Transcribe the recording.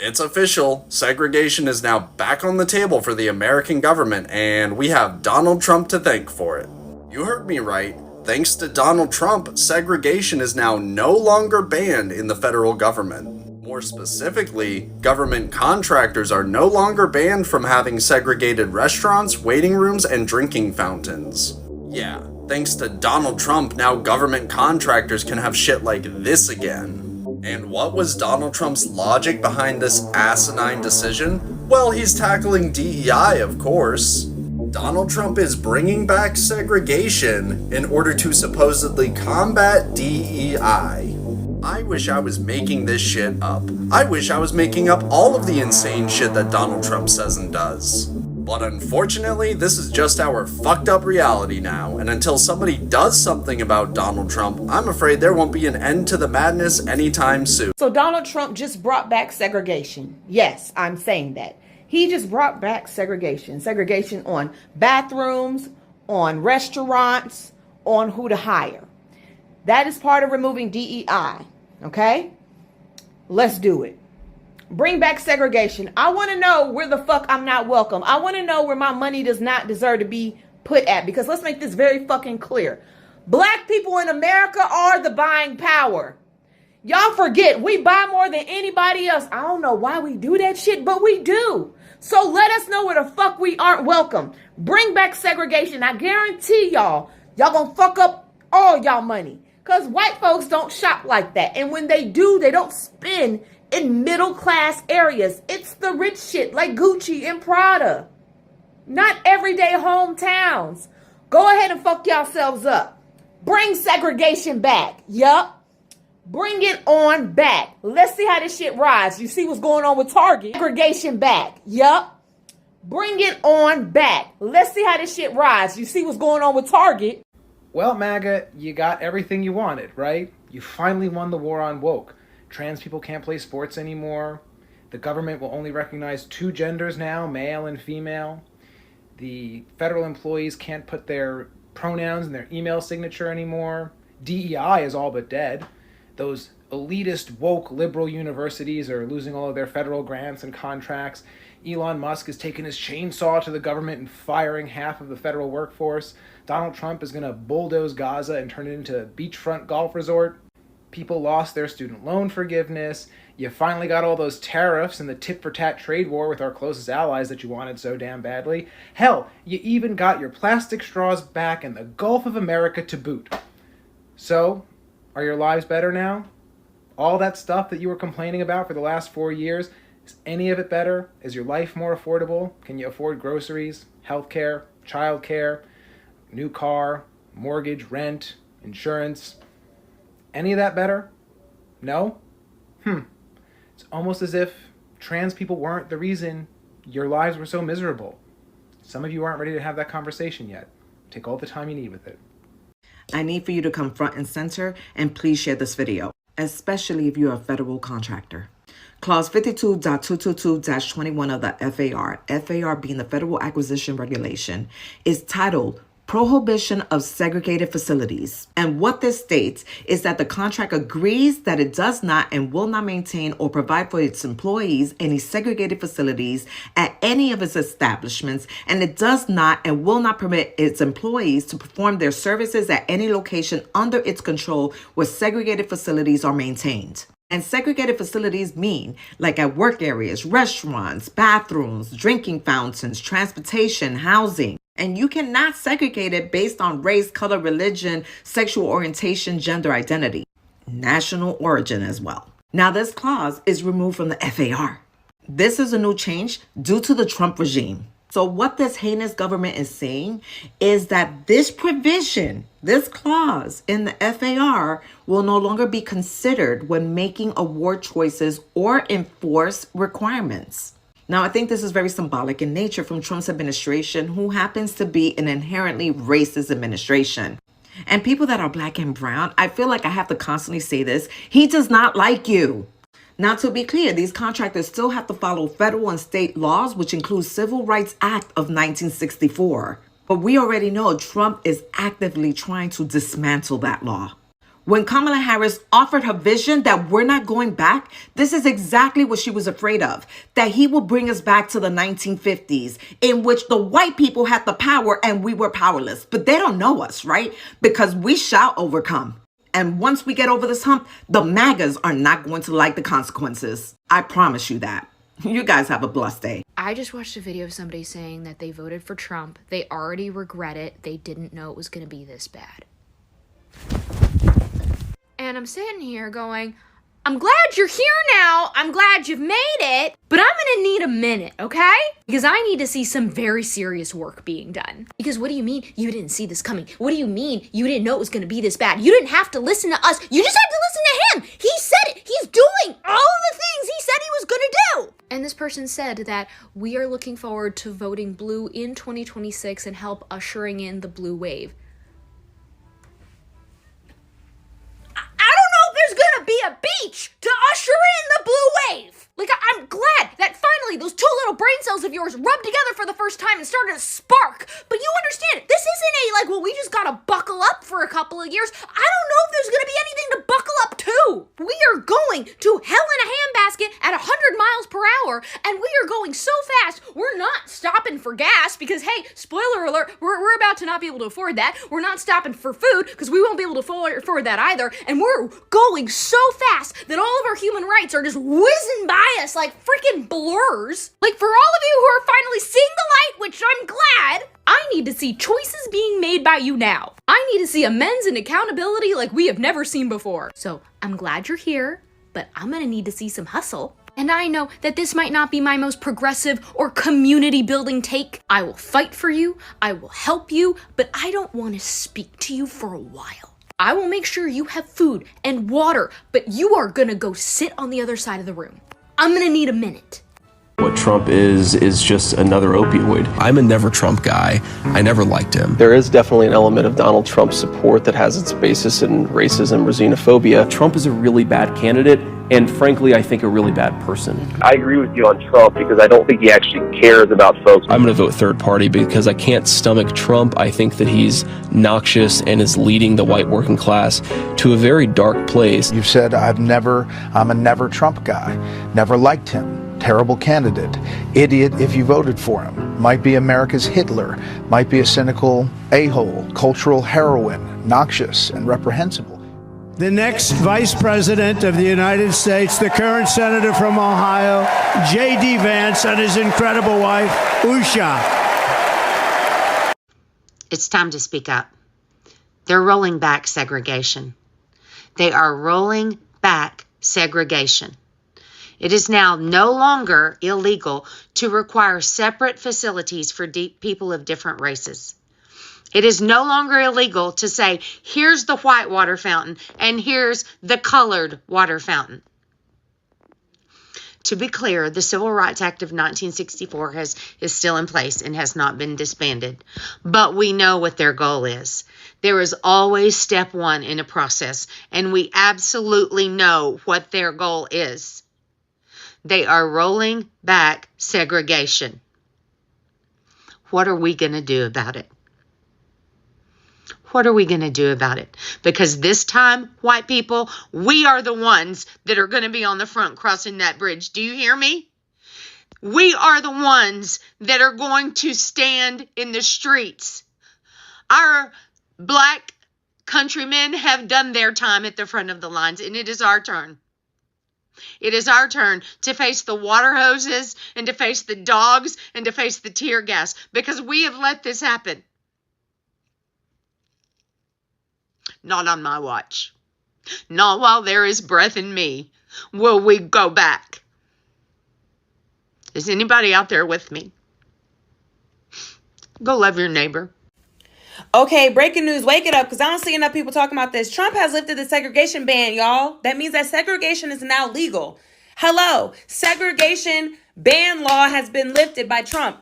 It's official. Segregation is now back on the table for the American government, and we have Donald Trump to thank for it. You heard me right. Thanks to Donald Trump, segregation is now no longer banned in the federal government. More specifically, government contractors are no longer banned from having segregated restaurants, waiting rooms, and drinking fountains. Yeah, thanks to Donald Trump, now government contractors can have shit like this again. And what was Donald Trump's logic behind this asinine decision? Well, he's tackling DEI, of course. Donald Trump is bringing back segregation in order to supposedly combat DEI. I wish I was making this shit up. I wish I was making up all of the insane shit that Donald Trump says and does. But unfortunately, this is just our fucked up reality now, and until somebody does something about Donald Trump, I'm afraid there won't be an end to the madness anytime soon. So Donald Trump just brought back segregation. Yes, I'm saying that. He just brought back segregation. Segregation on bathrooms, on restaurants, on who to hire. That is part of removing DEI, okay? Let's do it. Bring back segregation. I want to know where the fuck I'm not welcome. I want to know where my money does not deserve to be put at. Because let's make this very fucking clear. Black people in America are the buying power. Y'all forget, we buy more than anybody else. I don't know why we do that shit, but we do. So let us know where the fuck we aren't welcome. Bring back segregation. I guarantee y'all gonna fuck up all y'all money. Because white folks don't shop like that. And when they do, they don't spend in middle class areas. It's the rich shit like Gucci and Prada. Not everyday hometowns. Go ahead and fuck yourselves up. Bring segregation back. Yup. Bring it on back. Let's see how this shit rides. You see what's going on with Target. Segregation back. Yup. Bring it on back. Let's see how this shit rides. You see what's going on with Target. Well, MAGA, you got everything you wanted, right? You finally won the war on woke. Trans people can't play sports anymore. The government will only recognize 2 genders now, male and female. The federal employees can't put their pronouns in their email signature anymore. DEI is all but dead. Those elitist, woke, liberal universities are losing all of their federal grants and contracts. Elon Musk is taking his chainsaw to the government and firing half of the federal workforce. Donald Trump is going to bulldoze Gaza and turn it into a beachfront golf resort. People lost their student loan forgiveness. You finally got all those tariffs and the tit-for-tat trade war with our closest allies that you wanted so damn badly. Hell, you even got your plastic straws back and the Gulf of America to boot. So, are your lives better now? All that stuff that you were complaining about for the last 4 years, is any of it better? Is your life more affordable? Can you afford groceries, healthcare, childcare, new car, mortgage, rent, insurance? Any of that better? No? It's almost as if trans people weren't the reason your lives were so miserable. Some of you aren't ready to have that conversation yet. Take all the time you need with it. I need for you to come front and center and please share this video, especially if you're a federal contractor. Clause 52.222-21 of the FAR being the Federal Acquisition Regulation, is titled Prohibition of Segregated Facilities. And what this states is that the contract agrees that it does not and will not maintain or provide for its employees any segregated facilities at any of its establishments, and it does not and will not permit its employees to perform their services at any location under its control where segregated facilities are maintained. And segregated facilities mean like at work areas, restaurants, bathrooms, drinking fountains, transportation, housing. And you cannot segregate it based on race, color, religion, sexual orientation, gender identity, national origin as well. Now, this clause is removed from the FAR. This is a new change due to the Trump regime. So what this heinous government is saying is that this provision, this clause in the FAR will no longer be considered when making award choices or enforce requirements. Now, I think this is very symbolic in nature from Trump's administration, who happens to be an inherently racist administration. And people that are black and brown, I feel like I have to constantly say this, he does not like you. Now, to be clear, these contractors still have to follow federal and state laws, which include Civil Rights Act of 1964. But we already know Trump is actively trying to dismantle that law. When Kamala Harris offered her vision that we're not going back, this is exactly what she was afraid of, that he will bring us back to the 1950s, in which the white people had the power and we were powerless. But they don't know us, right? Because we shall overcome. And once we get over this hump, the MAGAs are not going to like the consequences. I promise you that. You guys have a blessed day. I just watched a video of somebody saying that they voted for Trump. They already regret it. They didn't know it was going to be this bad. And I'm sitting here going, I'm glad you're here now. I'm glad you've made it. But I'm going to need a minute, okay? Because I need to see some very serious work being done. Because what do you mean you didn't see this coming? What do you mean you didn't know it was going to be this bad? You didn't have to listen to us. You just had to listen to him. He said it. He's doing all the things he said he was going to do. And this person said that we are looking forward to voting blue in 2026 and help ushering in the blue wave. I don't know if there's gonna be a beach to usher in the blue wave. Like, I'm glad that finally those two little brain cells of yours rubbed together for the first time and started to spark. But you understand, this isn't a, like, well, we just gotta buckle up for a couple of years. I don't know if there's gonna be anything to buckle up to. We are going to hell in a handbasket at 100 miles per hour, and we are going so fast, we're not stopping for gas because, hey, spoiler alert, we're about to not be able to afford that. We're not stopping for food because we won't be able to afford that either. And we're going so fast that all of our human rights are just whizzing by us like freaking blurs. Like, for all of you who are finally seeing the light, which I'm glad, I need to see choices being made by you now. I need to see amends and accountability like we have never seen before. So I'm glad you're here, but I'm gonna need to see some hustle. And I know that this might not be my most progressive or community building take. I will fight for you, I will help you, but I don't want to speak to you for a while. I will make sure you have food and water, but you are gonna go sit on the other side of the room. I'm gonna need a minute. What Trump is just another opioid. I'm a never Trump guy. I never liked him. There is definitely an element of Donald Trump's support that has its basis in racism or xenophobia. Trump is a really bad candidate, and frankly, I think a really bad person. I agree with you on Trump because I don't think he actually cares about folks. I'm going to vote third party because I can't stomach Trump. I think that he's noxious and is leading the white working class to a very dark place. You've said, I'm a never Trump guy. Never liked him. Terrible candidate. Idiot if you voted for him. Might be America's Hitler. Might be a cynical a-hole. Cultural heroine. Noxious and reprehensible. The next Vice President of the United States, the current Senator from Ohio, J.D. Vance, and his incredible wife, Usha. It's time to speak up. They're rolling back segregation. They are rolling back segregation. It is now no longer illegal to require separate facilities for people of different races. It is no longer illegal to say, here's the white water fountain and here's the colored water fountain. To be clear, the Civil Rights Act of 1964 is still in place and has not been disbanded. But we know what their goal is. There is always step one in a process, and we absolutely know what their goal is. They are rolling back segregation. What are we going to do about it? What are we going to do about it? Because this time, white people, we are the ones that are going to be on the front crossing that bridge. Do you hear me? We are the ones that are going to stand in the streets. Our black countrymen have done their time at the front of the lines, and it is our turn. It is our turn to face the water hoses and to face the dogs and to face the tear gas because we have let this happen. Not on my watch. Not while there is breath in me will we go back. Is anybody out there with me? Go love your neighbor. Okay, breaking news. Wake it up, because I don't see enough people talking about this. Trump has lifted the segregation ban, y'all. That means that segregation is now legal. Hello, segregation ban law has been lifted by Trump.